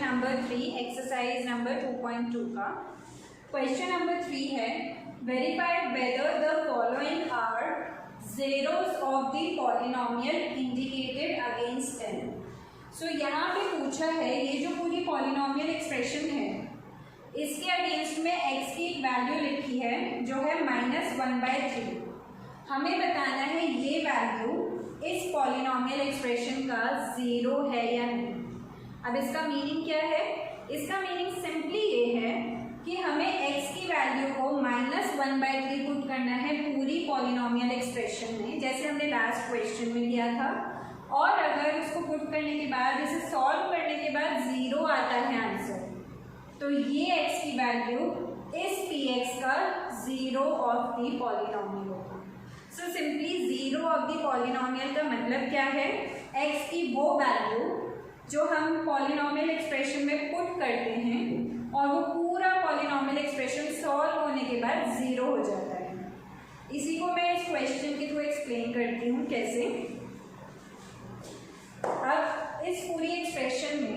Number 3 exercise number 2.2 का। Question number 3 है verify whether the following are zeros of the polynomial indicated against 10। So यहाँ पे पूछा है ये जो पूरी पॉलिनोमियल एक्सप्रेशन है इसके अगेंस्ट में x की एक वैल्यू लिखी है जो है -1/3। हमें बताना है ये वैल्यू इस पॉलिनोमियल एक्सप्रेशन का जीरो है या नहीं। अब इसका मीनिंग क्या है? इसका मीनिंग सिंपली ये है कि हमें x की वैल्यू को -1/3 पुट करना है पूरी पॉलिनोमियल एक्सप्रेशन में, जैसे हमने लास्ट क्वेश्चन में किया था। और अगर उसको पुट करने के बाद इसे सॉल्व करने के बाद जीरो आता है आंसर, तो ये x की वैल्यू इस px का जीरो ऑफ द पॉलिनोमियल होगा। So simply zero of the polynomial का मतलब क्या है? x की वो वैल्यू जो हम पॉलिनोमियल एक्सप्रेशन में पुट करते हैं और वो पूरा पॉलिनोमियल एक्सप्रेशन सॉल्व होने के बाद जीरो हो जाता है। इसी को मैं इस क्वेश्चन के थ्रू एक्सप्लेन करती हूँ कैसे। अब इस पूरी एक्सप्रेशन में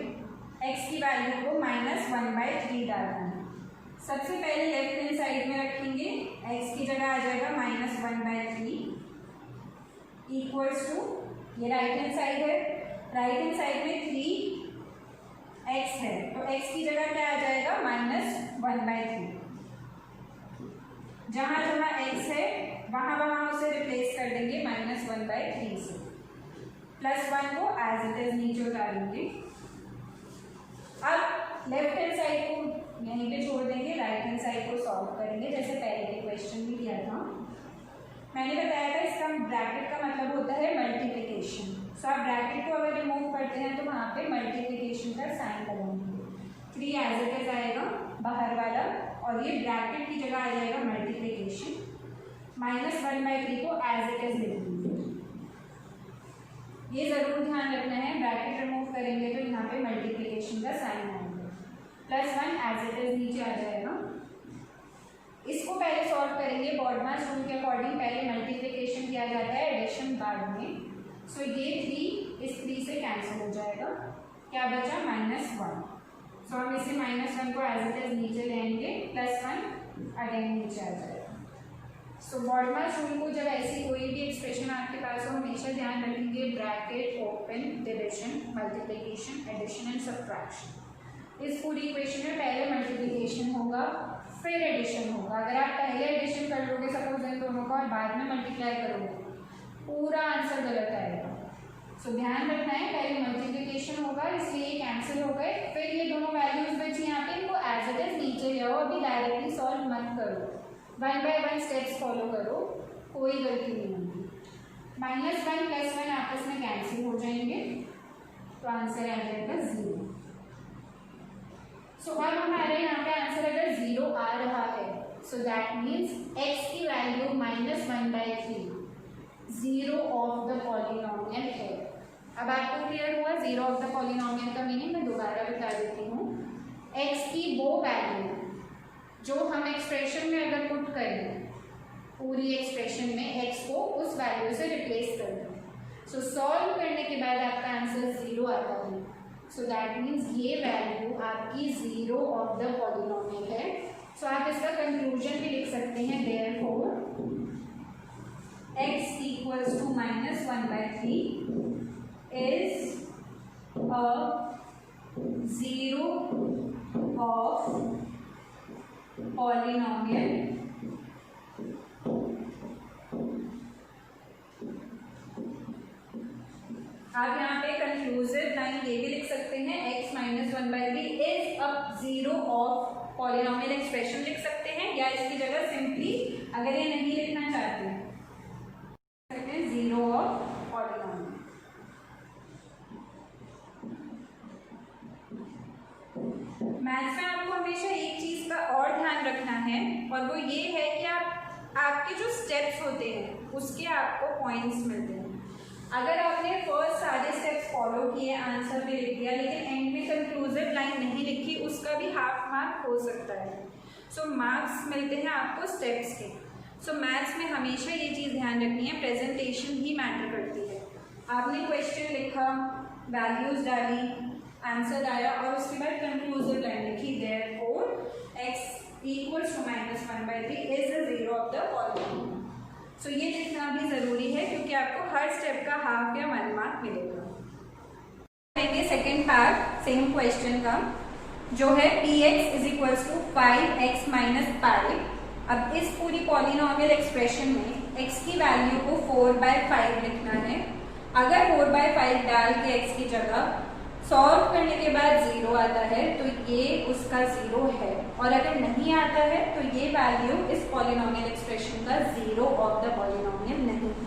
x की वैल्यू को -1/3 डालना है। सबसे पहले लेफ्ट हैंड साइड में रखेंगे, x की जगह आ जाएगा -1/3 इक्वल्स टू, ये राइट हैंड साइड है, राइट हैंड साइड में 3x है तो x की जगह क्या आ जाएगा -1/3। जहां जहां x है वहां वहां उसे रिप्लेस कर देंगे -1/3 से। +1 को एज इट इज नीचे उतारेंगे। अब लेफ्ट हैंड साइड को यहीं पे छोड़ देंगे, राइट हैंड साइड को सॉल्व करेंगे जैसे पहले के क्वेश्चन में किया था। मैंने बताया था इसका ब्रैकेट का मतलब होता है मल्टीप्लिकेशन। सो आप ब्रैकेट को अगर रिमूव करते हैं तो वहाँ पे मल्टीप्लिकेशन का साइन लगाएंगे। 3 एज इट इज आएगा बाहर वाला और ये ब्रैकेट की जगह आ जाएगा मल्टीप्लिकेशन। -1/3 को एज इट इज लिख दीजिए। ये जरूर ध्यान रखना है, ब्रैकेट रिमूव करेंगे तो यहाँ पे मल्टीप्लिकेशन का साइन आएगा। +1 एज इट इज नीचे आ जाएगा। इसको पहले सॉल्व करेंगे बॉडमास रूल के अकॉर्डिंग। पहले मल्टीप्लिकेशन किया जाता है, एडिशन बाद में। सो ये 3 इस 3 से कैंसिल हो जाएगा। क्या बचा? -1। सो हम इसे -1 को एज इट इज नीचे लेंगे, +1 अगेन नीचे आ जाएगा। सो बॉडमास रूल को जब ऐसी कोई भी एक्सप्रेशन आपके पास हो हमेशा ध्यान रखेंगे bracket open, division, multiplication, addition and subtraction. इस पूरी इक्वेशन में पहले मल्टीप्लिकेशन होगा फिर एडिशन होगा। अगर आप पहले एडिशन कर लोगे सपोज इन दोनों का और बाद में मल्टीप्लाई करोगे पूरा आंसर गलत आएगा। सो ध्यान रखना है पहले मल्टीप्लिकेशन होगा इसलिए ये कैंसिल हो गए, फिर ये दोनों वैल्यूज बची यहाँ पे, इनको एज इट इज नीचे ले आओ। अभी डायरेक्टली सॉल्व मत करो, 1 by 1 स्टेप्स फॉलो करो, कोई गलती नहीं होगी। -1 +1 आपस में कैंसिल हो जाएंगे तो आंसर आ जाएगा 0। सो अब हमारे यहाँ पे आंसर अगर 0 आ रहा है सो दैट मीन्स x की value -1/3 zero of the polynomial है। अब आपको क्लियर हुआ जीरो ऑफ द पॉलिनोमियल का मीनिंग? मैं दोबारा बता देती हूँ। x की वो वैल्यू जो हम एक्सप्रेशन में अगर पुट करें पूरी एक्सप्रेशन में x को उस वैल्यू से रिप्लेस कर दें, सो सॉल्व करने के बाद आपका आंसर 0 आता है। सो दैट मीन्स ये वैल्यू आपकी जीरो ऑफ द पॉलिनोमियल है। सो आप इसका कंक्लूजन भी लिख सकते हैं, therefore x equals to -1/3 is a zero of polynomial आप यहाँ पे कंक्लूसिव लाइन ये भी लिख सकते हैं, x -1/3 is a zero of polynomial expression लिख सकते हैं, या इसकी जगह सिंपली अगर ये नहीं लिखना चाहते हैं जीरो ऑफ पॉलिनोमियल। मैथ्स में आपको हमेशा एक चीज का और ध्यान रखना है और वो ये है कि आपके जो स्टेप्स होते हैं उसके आपको पॉइंट्स मिलते हैं। अगर आपने फर्स्ट सारे स्टेप्स फॉलो किए, आंसर भी लिख दिया, लेकिन एंड में कंक्लूसिव लाइन नहीं लिखी, उसका भी हाफ मार्क हो सकता है। सो मार्क्स मिलते हैं आपको स्टेप्स के। सो मैथ्स में हमेशा ये चीज़ ध्यान रखनी है, प्रेजेंटेशन ही मैटर करती है। आपने क्वेश्चन लिखा, वैल्यूज डाली, आंसर आया और उसके बाद कंक्लूसिव लाइन लिखी, therefore x equals to -1/3 is the zero of the polynomial. So ये लिखना भी जरूरी है क्योंकि आपको हर स्टेप का हाफ या 1 मार्क मिलेगा। सेकेंड पार्ट सेम क्वेश्चन का जो है px is equals to 5x minus pi. अब इस पूरी पॉलिनोमियल एक्सप्रेशन में x की वैल्यू को 4/5 लिखना है। अगर 4/5 डाल के x की जगह सॉल्व करने के बाद 0 आता है तो ये उसका 0 है, और अगर नहीं आता है तो ये वैल्यू इस पॉलिनोमियल एक्सप्रेशन का 0 ऑफ द पॉलिनोमियल नहीं है।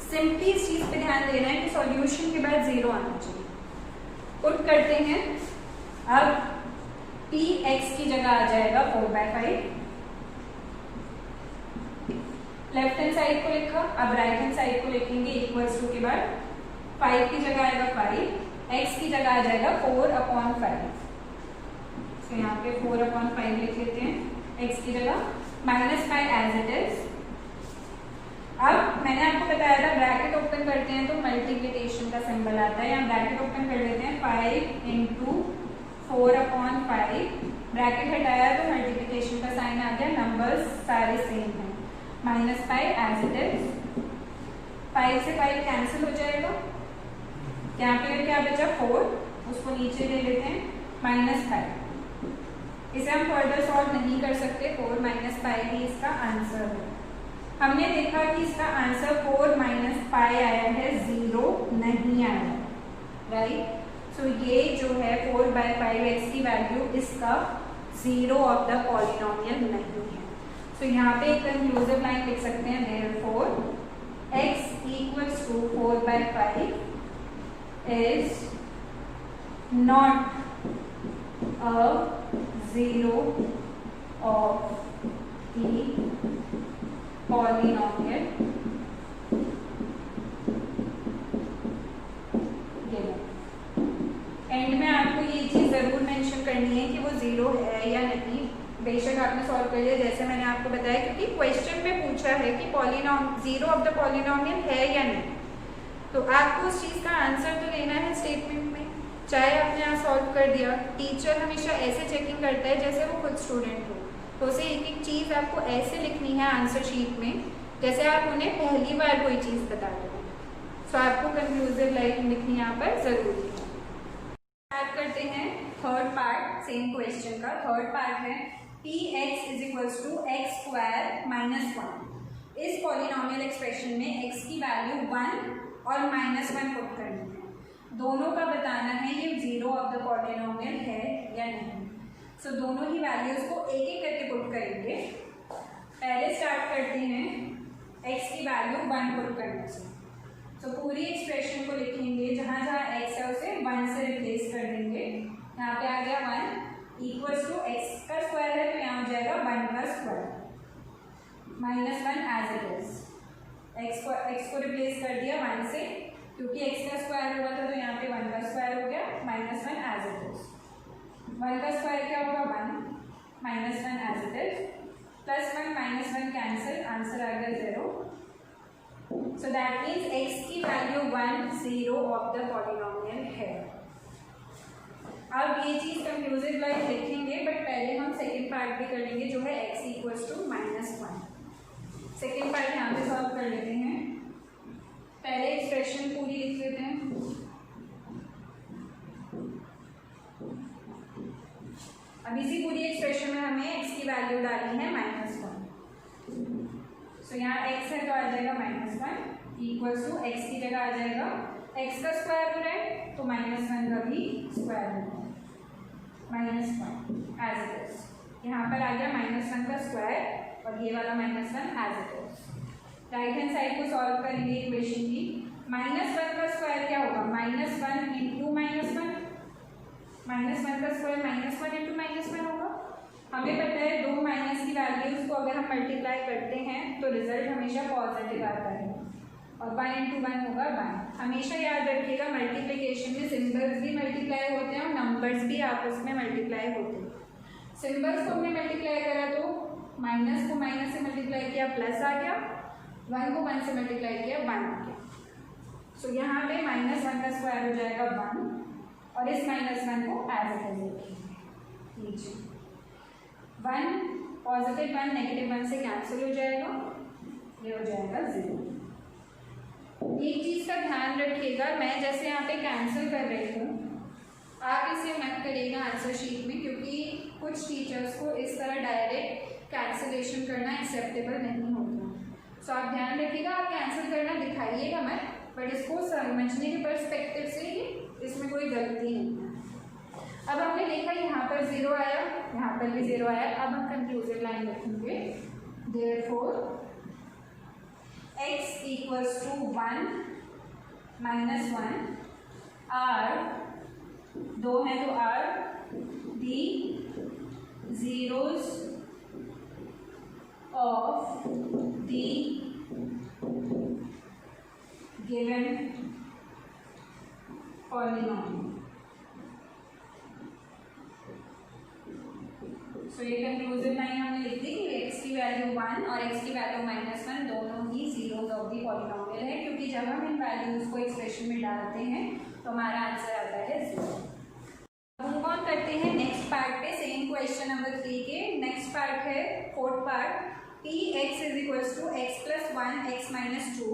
सिंपली इस चीज पे ध्यान देना है कि सॉल्यूशन के बाद 0 आना चाहिए। पुट करते हैं, अब px की जगह आ जाएगा 4/5, लेफ्ट हैंड साइड को लिखा, अब राइट हैंड साइड को लिखेंगे इक्वल्स टू के बाद 5 की जगह आएगा 5, x की जगह आ जाएगा 4/5। तो यहाँ पे 4/5 लिख लेते हैं, x की जगह -5 एज इट इज। अब मैंने आपको बताया था ब्रैकेट ओपन करते हैं तो मल्टीप्लिकेशन का सिंबल आता है, यहाँ ब्रैकेट ओपन कर लेते हैं 5 × 4/5, ब्रैकेट हटाया तो मल्टीप्लिकेशन का साइन आ गया, नंबर्स सारे सेम हैं, -5 एज इट इज। 5 से 5 कैंसिल हो जाएगा, यहाँ पे क्या बचा 4, उसको नीचे ले लेते हैं -5। इसे हम फर्दर सॉल्व नहीं कर सकते, 4 - 5 ही इसका आंसर है। हमने देखा कि इसका आंसर 4 - 5 आया है, 0 नहीं आया, राइट। सो ये जो है 4/5 x की वैल्यू इसका 0 ऑफ द पॉलिनोमियल नहीं है। सो यहाँ पे एक कंक्लूसिव लाइन लिख सकते हैं, therefore x equals to 4/5 is not a zero of the polynomial given। End में आपको ये चीज जरूर मेंशन करनी है कि वो 0 है या नहीं। बेशक आपने सॉल्व कर लिया जैसे मैंने आपको बताया, क्योंकि क्वेश्चन में पूछा है कि 0 ऑफ द पॉलिनोमियल है या नहीं, तो आपको उस चीज का आंसर तो लेना है स्टेटमेंट में, चाहे आपने यहाँ सॉल्व कर दिया। टीचर हमेशा ऐसे चेकिंग करता है जैसे वो खुद स्टूडेंट हो, तो उसे एक एक चीज आपको ऐसे लिखनी है आंसर शीट में जैसे आप उन्हें पहली बार कोई चीज बता रहे हो। सो आपको कंक्लूसिव लाइन लिखनी यहाँ पर जरूरी है। स्टार्ट करते हैं थर्ड पार्ट सेम क्वेश्चन का। थर्ड पार्ट है px is equals to x² - 1। इस पॉलिनोमियल एक्सप्रेशन में x की वैल्यू 1 और -1 पुट करनी है, दोनों का बताना है ये 0 ऑफ द पॉलिनोमियल है या नहीं। सो दोनों ही वैल्यूज को एक एक करके पुट करेंगे। पहले स्टार्ट करते हैं x की वैल्यू 1 पुट करने से। सो पूरी एक्सप्रेशन को लिखेंगे, जहाँ जहाँ x है उसे 1 से रिप्लेस कर देंगे। यहाँ पे आ गया 1 इक्वल्स टू x का स्क्वायर है तो यहाँ हो जाएगा 1 का square, -1 as it is. x को रिप्लेस कर दिया 1 से, क्योंकि x का स्क्वायर हुआ था तो यहाँ पे 1 का स्क्वायर हो गया, -1 एज इट इज। 1 का स्क्वायर क्या होगा 1, -1 as it is, +1 -1 cancel, answer आ गया 0। सो दैट मीन्स x की वैल्यू 1 0 ऑफ द पॉलिनोमियल है। अब ये चीज कंक्लूसिव लाइन लिखेंगे, बट पहले हम सेकेंड पार्ट भी कर लेंगे जो है x equals to -1। Second part यहाँ पे सॉल्व कर लेते हैं। पहले एक्सप्रेशन पूरी लिख लेते हैं। अब इसी पूरी एक्सप्रेशन में हमें x की वैल्यू डालनी है -1। सो यहाँ x है तो आ जाएगा -1 इक्वल्स टू x की जगह आ जाएगा, x का स्क्वायर हो रहा है तो -1 का भी स्क्वायर होगा, -1 एज इट इज। यहाँ पर आ गया -1 का स्क्वायर और ये वाला -1 as it is. Right hand side को सॉल्व करेंगे इक्वेशन की। -1 का स्क्वायर क्या होगा, -1 इंटू -1 का स्क्वायर -1 इंटू -1 होगा। हमें पता है दो माइनस की वैल्यूज को अगर हम मल्टीप्लाई करते हैं तो रिजल्ट हमेशा पॉजिटिव आता है, और 1 इंटू 1 होगा 1। हमेशा याद रखिएगा मल्टीप्लिकेशन में सिंबल्स भी मल्टीप्लाई होते हैं और नंबर्स भी आपस में मल्टीप्लाई होते हैं। सिंबल्स को हमने मल्टीप्लाई करा तो माइनस को माइनस से मल्टीप्लाई किया प्लस आ गया, 1 को 1 से मल्टीप्लाई किया 1 आ गया। सो यहाँ पे -1 का स्क्वायर हो जाएगा 1 और इस -1 को एज इट इज लिखेंगे नीचे। 1 पॉजिटिव 1 नेगेटिव 1 से कैंसिल हो जाएगा, ये हो जाएगा 0। एक चीज़ का ध्यान रखिएगा, मैं जैसे यहाँ पे कैंसिल कर रही हूँ, आप इसे मत करिएगा आंसर शीट में, क्योंकि कुछ टीचर्स को इस तरह डायरेक्ट कैंसिलेशन करना एक्सेप्टेबल नहीं होता। सो आप ध्यान रखिएगा, आप कैंसिल करना दिखाइएगा मत, बट इसको समझने के पर्सपेक्टिव से ही इसमें कोई गलती नहीं है। अब हमने देखा यहाँ पर 0 आया, यहाँ पर भी 0 आया। अब हम कंक्लूसिव लाइन लिखेंगे, therefore x equals to 1 minus 1 are, 2 है तो are the zeros of the given polynomial। सो ये कंक्लूसिव लाइन हमने लिख दी कि x की वैल्यू 1 और x की वैल्यू -1 दोनों ही जीरोज ऑफ द पॉलिनोमियल है, क्योंकि जब हम इन वैल्यूज को एक्सप्रेशन में डालते हैं तो हमारा आंसर आता है 0। मूव ऑन करते हैं नेक्स्ट पार्ट पे, सेम क्वेश्चन नंबर 3 के नेक्स्ट पार्ट है, fourth part. Px is equals to x plus 1 x minus 2,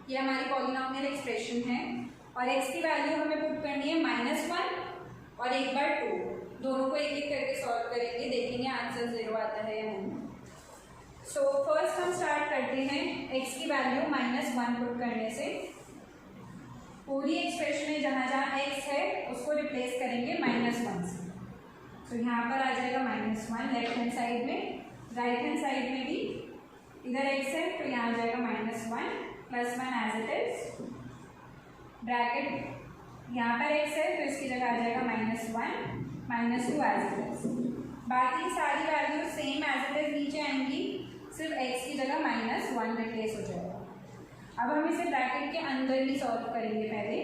ये हमारी पॉलिनोमियल एक्सप्रेशन है, और x की वैल्यू हमें पुट करनी है -1 और एक बार 2, दोनों को एक एक करके सॉल्व करेंगे, देखेंगे आंसर 0 आता है या नहीं। सो फर्स्ट हम स्टार्ट करते हैं x की वैल्यू -1 पुट करने से। पूरी एक्सप्रेशन में जहाँ जहाँ x है उसको रिप्लेस करेंगे -1 से। तो यहाँ पर आ जाएगा -1 लेफ्ट हैंड साइड में, राइट हैंड साइड में भी इधर x है तो यहाँ आ जाएगा -1 plus 1 as it is, bracket यहाँ पर x है तो इसकी जगह आ जाएगा -1 -2 एज इट इज। बाकी सारी value same as it is नीचे आएंगी, सिर्फ x की जगह -1 रिप्लेस हो जाएगा। अब हम इसे ब्रैकेट के अंदर ही सॉल्व करेंगे। पहले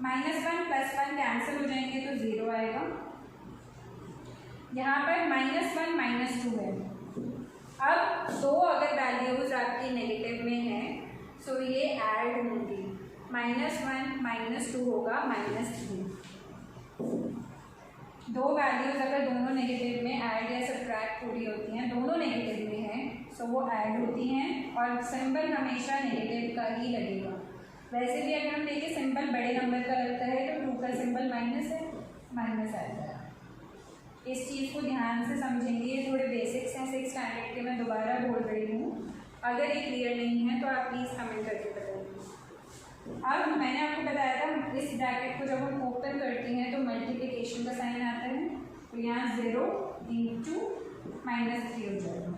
-1 प्लस 1 कैंसिल हो जाएंगे तो 0 आएगा। यहाँ पर -1 -2 है। अब दो अगर वैल्यूज आपकी नेगेटिव में है सो ये ऐड होंगी, -1 -2 होगा -3। दो वैल्यूज अगर दोनों नेगेटिव में ऐड या सब्ट्रैक्ट पूरी होती हैं, दोनों नेगेटिव में हैं सो वो ऐड होती हैं, और सिंबल हमेशा नेगेटिव का ही लगेगा। वैसे भी अगर हम देखें सिंबल बड़े नंबर का लगता है तो 2 का सिंबल माइनस है, माइनस आएगा। इस चीज़ को ध्यान से समझेंगे, ये थोड़े बेसिक्स हैं 6th स्टैंडर्ड के, मैं दोबारा बोल रही हूँ। अगर ये क्लियर नहीं है तो आप प्लीज़ कमेंट करके बताइए। अब मैंने आपको बताया था इस ब्रैकेट को जब हम ओपन करते हैं तो मल्टीप्लिकेशन का साइन आता है, तो यहाँ 0 × -3 हो जाएगा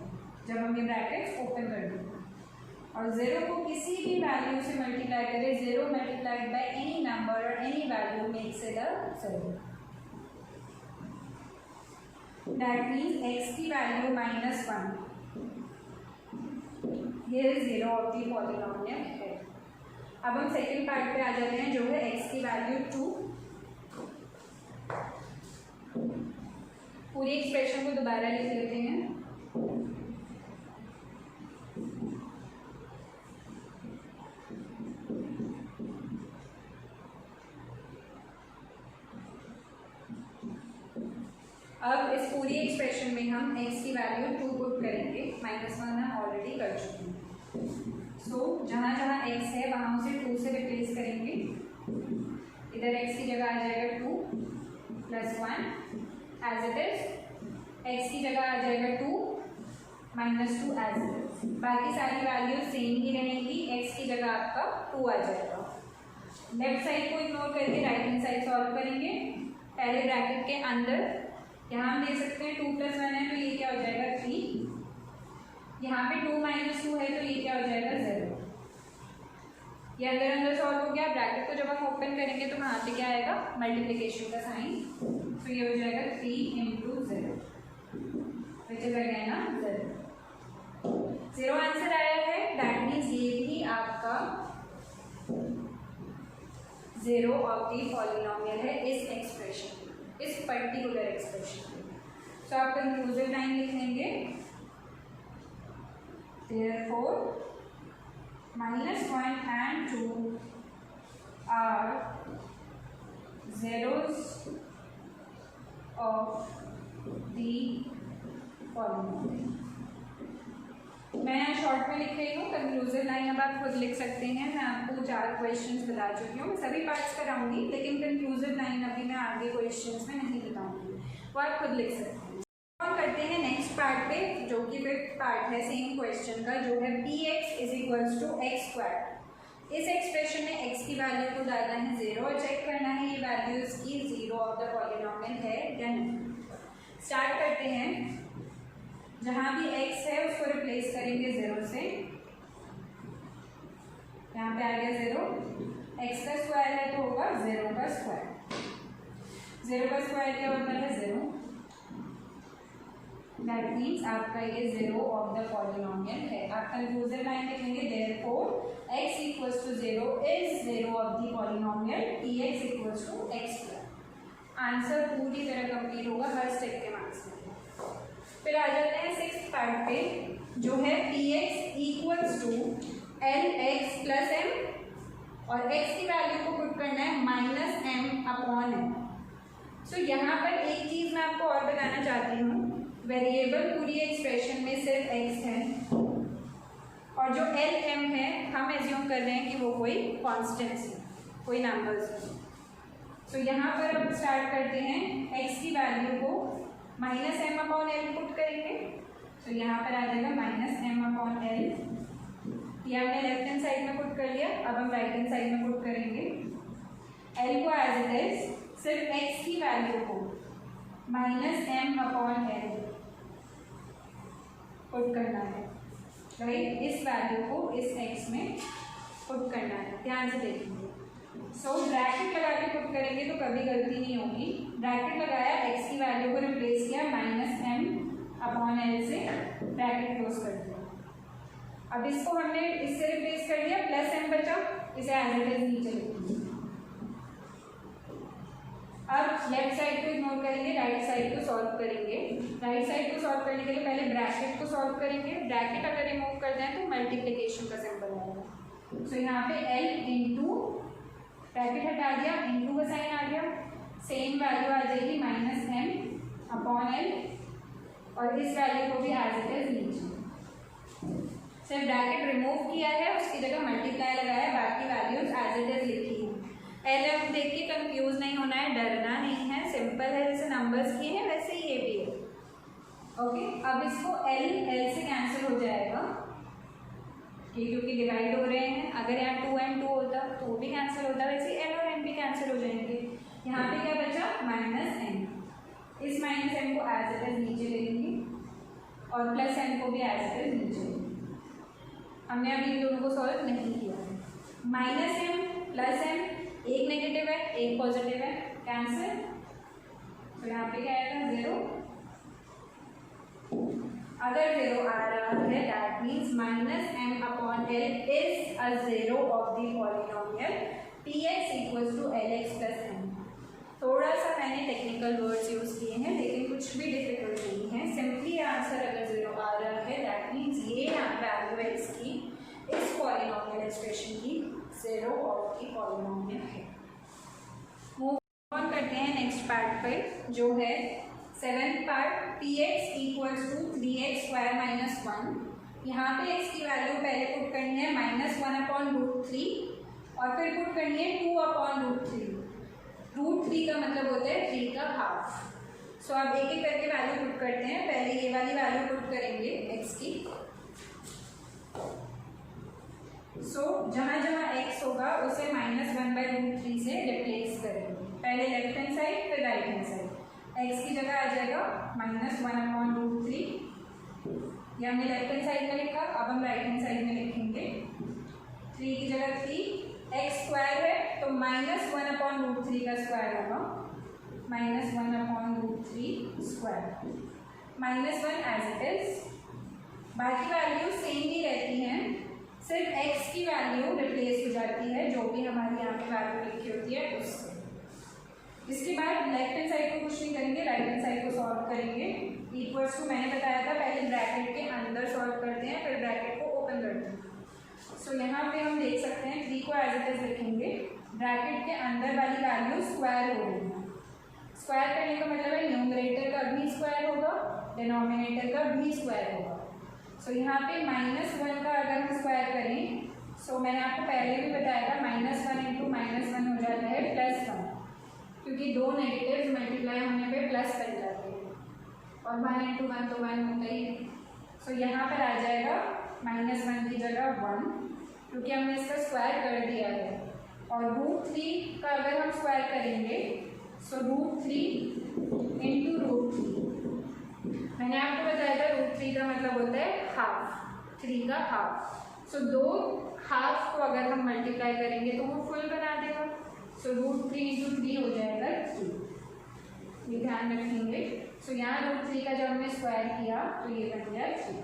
जब हम ये ब्रैकेट ओपन कर देंगे। और 0 को किसी भी वैल्यू से मल्टीप्लाई करें, 0 मल्टीप्लाइड बाय एनी नंबर और any value makes it a 0। That means x की वैल्यू -1, ये 0 ऑफ द पॉलिनोमियल है। अब हम सेकेंड पार्ट पे आ जाते हैं जो है x की वैल्यू 2। पूरी एक्सप्रेशन को दोबारा लिख लेते हैं। अब इस पूरी एक्सप्रेशन में हम x की वैल्यू 2 पुट करेंगे, -1 हम ऑलरेडी कर चुके हैं। सो जहाँ जहाँ x है वहाँ उसे 2 से रिप्लेस करेंगे। इधर x की जगह आ जाएगा 2 + 1 एज इट इज, x की जगह आ जाएगा 2 -2 एज इट इज। बाकी सारी वैल्यू सेम ही रहेंगी, x की जगह आपका 2 आ जाएगा। लेफ्ट साइड को इग्नोर करके राइट हैंड साइड सॉल्व करेंगे। पहले ब्रैकेट के अंदर यहाँ हम देख सकते हैं 2 + 1 है तो ये क्या हो जाएगा 3। यहाँ पे 2 - 2 है तो ये क्या हो जाएगा 0। ये अंदर अंदर सॉल्व हो गया। ब्रैकेट को जब हम ओपन करेंगे तो वहाँ पे क्या आएगा, मल्टीप्लिकेशन का साइन, तो ये हो जाएगा 3 × 0 विच इज अगेन 0 आंसर आया है। दैट मीन्स ये भी आपका 0 ऑफ द पॉलिनोमियल है इस एक्सप्रेशन, इस पर्टिकुलर एक्सप्रेशन में। तो आप कंक्लूसिव लाइन लिख लेंगे, therefore -1 and 2 are zeros of the polynomial। मैं यहाँ शॉर्ट में लिख रही हूँ, कंक्लूसिव लाइन अब आप खुद लिख सकते हैं। मैं आपको 4 क्वेश्चंस बता चुकी हूँ, मैं सभी पार्ट्स कराऊंगी, लेकिन कंक्लूसिव लाइन अभी मैं आगे क्वेश्चंस में नहीं बताऊंगी, वो आप खुद लिख सकते हैं। और करते हैं नेक्स्ट पार्ट पे, जो कि फिफ्थ पार्ट है सेम क्वेश्चन का, जो है px is equals to x square. इस एक्सप्रेशन में x की वैल्यू को डालना है 0 और चेक करना है ये वैल्यू इसकी 0 ऑफ द पॉलिनोमियल है या नहीं। स्टार्ट करते हैं, जहाँ भी x है उसको रिप्लेस करेंगे 0 से, यहाँ पे आ गया 0, x का स्क्वायर है तो होगा 0 का स्क्वायर। 0 का स्क्वायर क्या होता है 0, दैट मीन्स आपका ये 0 ऑफ द पॉलिनोमियल है। आप कंक्लूजन लाइन लिखेंगे, therefore x equals to 0 is 0 of the polynomial px equals to x square. Answer पूरी तरह कंप्लीट होगा हर स्टेप के मार्क्स में। फिर आ जाते हैं सिक्स्थ पार्ट पे, जो है px equals to lx plus m और x की वैल्यू को पुट करना है -m/n। सो यहाँ पर एक चीज मैं आपको और बताना चाहती हूँ, वेरिएबल पूरी एक्सप्रेशन में सिर्फ x है और जो lm है हम एज्यूम कर रहे हैं कि वो कोई कॉन्स्टेंट्स है, कोई नंबर्स है। सो यहाँ पर अब स्टार्ट करते हैं, x की वैल्यू को -m/l पुट करेंगे, तो यहाँ पर आ जाएगा -m/l। ये हमने लेफ्ट हैंड साइड में पुट कर लिया, अब हम राइट हैंड साइड में पुट करेंगे। l को एज इट इज सिर्फ x की वैल्यू को -m/l पुट करना है, राइट। इस वैल्यू को इस x में पुट करना है, ध्यान से देखेंगे। सो ब्रैकेट लगा के पुट करेंगे तो कभी गलती नहीं होगी। ब्रैकेट लगाया, x की वैल्यू को रिप्लेस किया -m/l से, ब्रैकेट क्लोज कर दिया। अब इसको हमने इससे रिप्लेस कर दिया, प्लस m बचा, इसे एज इट इज नीचे लिखेंगे। अब लेफ्ट साइड को इग्नोर करेंगे, राइट साइड को सॉल्व करेंगे। राइट साइड को सॉल्व करने के लिए पहले ब्रैकेट को सॉल्व करेंगे। ब्रैकेट अगर रिमूव कर दें तो मल्टीप्लिकेशन का सिंबल आएगा। सो यहाँ पे l इंटू ब्रैकेट हटा दिया, इंटू का साइन आ गया, सेम वैल्यू आ जाएगी -m/l और इस वैल्यू को भी एज इट इज नीचे। सिर्फ ब्रैकेट रिमूव किया है, उसकी जगह मल्टीप्लाई लगाया, बाकी वैल्यूज एज इट इज लिखी है। lm देख के कंफ्यूज नहीं होना है, डरना नहीं है, सिंपल है, जैसे नंबर्स किए हैं वैसे ही ये भी है। ओके, अब इसको l से कैंसिल हो जाएगा क्योंकि डिवाइड हो रहे हैं। अगर यहाँ 2 and 2 होता तो वो भी कैंसिल होता, वैसे l और m भी कैंसिल हो जाएंगे। यहाँ पे क्या बचा -m, इस -m को एज इट इज नीचे ले लेंगे और प्लस m को भी एज इट इज नीचे लेंगे। हमने अभी इन दोनों को सॉल्व नहीं किया है। -m प्लस m, एक नेगेटिव है एक पॉजिटिव है, कैंसिल, तो यहाँ पे क्या आएगा 0। अगर 0 आ रहा है that means -m/l is a 0 of the polynomial px equals to lx plus m। थोड़ा सा मैंने टेक्निकल वर्ड्स यूज किए हैं, लेकिन कुछ भी डिफिकल्ट नहीं है। सिंपली आंसर अगर 0 आ रहा है दैट मीन्स ये वैल्यू है इसकी, इस पॉलिनोमियल एक्सप्रेशन की 0 ऑफ द पॉलिनोमियल है। मूव ऑन करते हैं नेक्स्ट पार्ट पर, जो है seventh part, px equals to 3x square minus 1। यहाँ पे x की वैल्यू पहले पुट करनी है -1/√3 और फिर पुट करनी है 2/√3। √3 का मतलब होता है 3 का हाफ। सो अब एक एक करके वैल्यू पुट करते हैं। पहले ये वाली वैल्यू पुट करेंगे x की। सो जहाँ जहाँ x होगा उसे -1/√3 से रिप्लेस करेंगे। पहले लेफ्ट हैंड साइड फिर राइट हैंड साइड। x की जगह आ जाएगा -1/√3, ये हमने लेफ्ट हैंड साइड में लिखा, अब हम राइट हैंड साइड में लिखेंगे। 3 की जगह 3, x स्क्वायर है तो -1/√3 का स्क्वायर होगा, -1/√3 स्क्वायर, -1 एज इट इज। बाकी वैल्यू सेम ही रहती हैं, सिर्फ x की वैल्यू रिप्लेस हो जाती है, जो भी हमारी यहाँ पे वैल्यू लिखी होती है उससे। इसके बाद लेफ्ट हैंड साइड को कुछ नहीं करेंगे, राइट हैंड साइड को सॉल्व करेंगे। इक्वल्स को मैंने बताया था पहले ब्रैकेट के अंदर सॉल्व करते हैं, फिर ब्रैकेट को ओपन करते हैं। सो यहाँ पे हम देख सकते हैं 3 को एज इट इज लिखेंगे ब्रैकेट के अंदर वाली वैल्यू स्क्वायर हो रही है। स्क्वायर करने का मतलब है न्यूमरेटर का भी स्क्वायर होगा, डिनोमिनेटर का भी स्क्वायर होगा। सो यहाँ पे -1 का अगर हम स्क्वायर करें, सो मैंने आपको पहले भी बताया था -1 इंटू -1 हो जाता है +1, क्योंकि दो नेगेटिव मल्टीप्लाई होने पे प्लस बन जाते हैं, और 1 इंटू 1 तो 1 होता ही है। सो यहाँ पर आ जाएगा -1 की जगह 1, क्योंकि हमने इसका स्क्वायर कर दिया है। और √3 का अगर हम स्क्वायर करेंगे, सो √3 इंटू √3, मैंने आपको बताया था √3 का मतलब होता है हाफ, 3 का हाफ। सो दो हाफ को अगर हम मल्टीप्लाई करेंगे तो वो फुल बना देगा। सो √3 इंटू 3 हो जाएगा 3, ये ध्यान रखेंगे। सो यहाँ √3 का जब हमने स्क्वायर किया तो ये बन गया 3,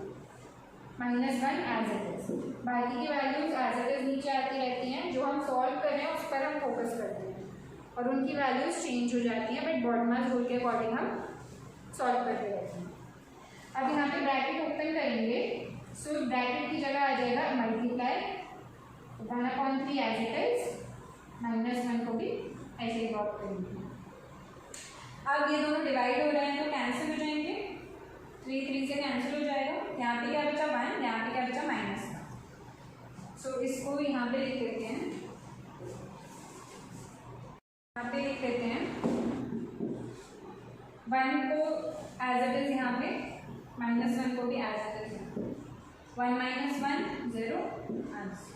-1 एज इट इज। बाकी की वैल्यूज एज इट इज नीचे आती रहती हैं, जो हम सॉल्व कर रहे हैं उस पर हम फोकस करते हैं और उनकी वैल्यूज चेंज हो जाती हैं, बट बॉडमास रूल के अकॉर्डिंग हम सॉल्व करते रहते हैं। अब यहाँ पे ब्रैकेट ओपन करेंगे, सो ब्रैकेट की जगह आ जाएगा मल्टीप्लाई 1/3 एज इट इज, -1 को भी ऐसे ही ड्रॉप करेंगे। अब ये दोनों डिवाइड हो रहे हैं तो कैंसिल हो जाएंगे, 3 से कैंसिल हो जाएगा। यहाँ पे क्या बचा 1, यहाँ पे क्या बचा -1। सो इसको यहाँ पे लिख देते हैं, यहाँ पे लिख देते हैं 1 को एज इट इज, यहाँ पे -1 को भी एज इट इज, 1 - 1 0 आंसर।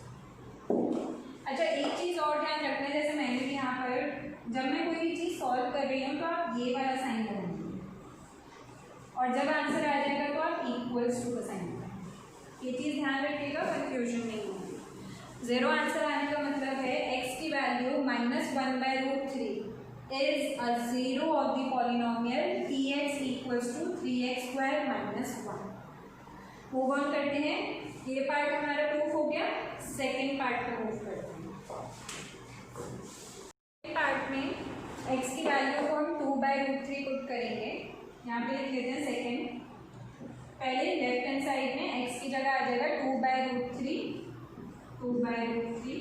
अच्छा, एक चीज़ और ध्यान रखना है, जैसे मैंने भी यहाँ पर जब मैं कोई चीज़ सॉल्व कर रही हूँ तो आप ये वाला साइन करेंगे, और जब आंसर आ जाएगा तो आप इक्वल्स टू का साइन करेंगे। ये चीज़ ध्यान रखिएगा, कंफ्यूजन नहीं होगी। 0 आंसर आने का मतलब है x की value -1/√3 is a zero of the polynomial px equals to 3x² - 1। Move on करते हैं, ये पार्ट हमारा प्रूफ हो गया। सेकेंड पार्ट पे मूव करते हैं। पार्ट में x की वैल्यू को हम 2/√3 पुट करेंगे, यहाँ पे लिख लेते हैं सेकेंड। पहले लेफ्ट हैंड साइड में x की जगह आ जाएगा 2/√3, 2/√3।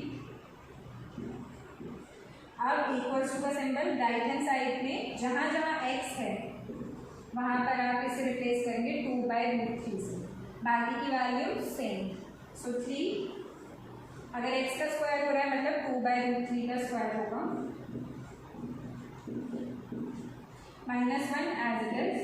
अब इक्वल्स टू का सिंबल राइट हैंड साइड में जहाँ जहाँ x है वहाँ पर आप इसे रिप्लेस करेंगे 2/√3 से, बाकी की वैल्यू सेम। सो 3, अगर x का स्क्वायर हो रहा है मतलब 2/√3 का स्क्वायर होगा, -1 एज इट इज।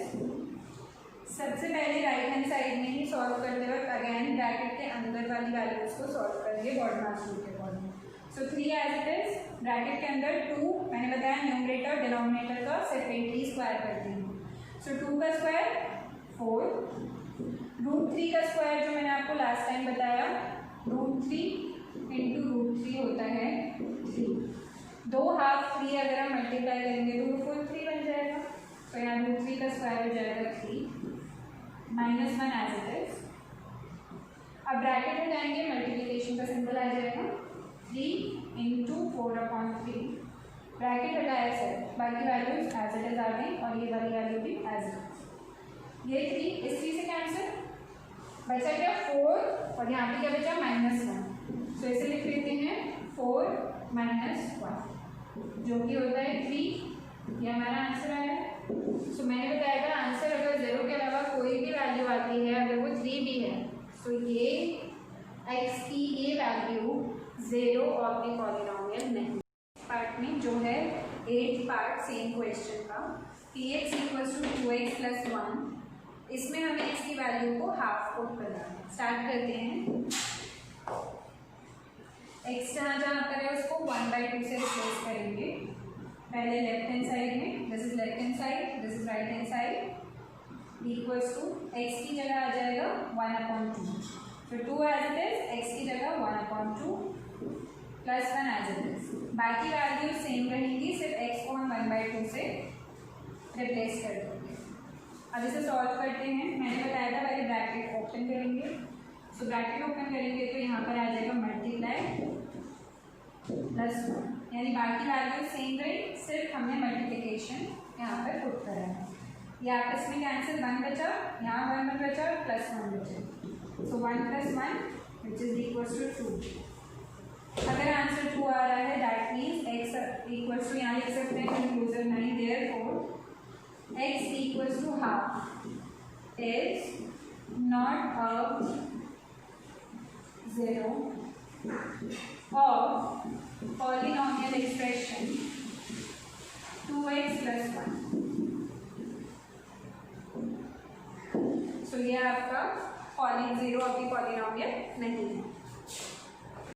सबसे पहले राइट हैंड साइड में ही सॉल्व करते वक्त अगेन ब्रैकेट के अंदर वाली वैल्यूज को सॉल्व करेंगे बॉडमास रूल के according. So 3 as it is, bracket के अंदर 2, मैंने बताया न्यूमरेटर और डिनोमिनेटर का सेपरेटली स्क्वायर करते हैं। सो 2 का स्क्वायर 4, √3 का स्क्वायर जो मैंने आपको लास्ट टाइम बताया √3 इंटू √3 होता है 3। 2 हाफ 3 अगर हम मल्टीप्लाई करेंगे तो फुल 3 बन जाएगा। तो यहाँ √3 का स्क्वायर हो जाएगा 3, -1 एज इट इज। अब ब्रैकेट में जाएंगे, मल्टीप्लिकेशन का सिंबल आ जाएगा 3 इंटू 4/3। ब्रैकेट हटाया सर, बाकी वैल्यूज एज इट इज आ गई और ये वाली वैल्यू भी एज इट इज। ये 3 इस 3 से कैंसिल, बचा क्या 4, और यहाँ पे क्या बचा -1। तो इसे लिख लेते हैं 4 - 1 जो कि होता है 3। ये हमारा आंसर आया है। सो मैंने बताया था आंसर अगर 0 के अलावा कोई भी वैल्यू आती है, अगर वो 3 भी है, तो ये x की ये वैल्यू 0 ऑफ द पॉलिनोमियल नहीं। पार्ट में जो है 8th पार्ट सेम क्वेश्चन का, px इक्वल्स टू 2x + 1, इसमें हमें x की वैल्यू को हाफ पुट करना है। स्टार्ट करते हैं। x जहाँ जहाँ पर है उसको 1/2 से रिप्लेस करेंगे। पहले लेफ्ट हैंड साइड में, this is left hand side, this is right hand side, equals to x की जगह आ जाएगा 1/2। तो 2 एज इट इज, x की जगह 1/2 + 1 एज इट इज। बाकी वैल्यू सेम रहेंगी, सिर्फ x को हम 1/2 से रिप्लेस कर देंगे। अब इसे सॉल्व करते हैं। मैंने बताया था पहले ब्रैकेट ओपन करेंगे। सो ब्रैकेट ओपन करेंगे तो यहाँ पर आ जाएगा मल्टीप्लाई +1, यानी बाकी वैल्यू सेम रही, सिर्फ हमने मल्टीप्लिकेशन यहाँ पर पुट करा है। ये आपस में कैंसिल, 1 बचा, यहाँ 1 बचा, +1 बचा। So 1 + 1 which is equals to 2। अगर आंसर ट्रू आ रहा है that means x equals to, यहाँ लिख सकते हैं कंक्लूजन नहीं, therefore x equals to half is not a zero of polynomial expression 2x plus 1. So ये आपका जीरो ऑफ द पॉलिनोमियल नहीं है.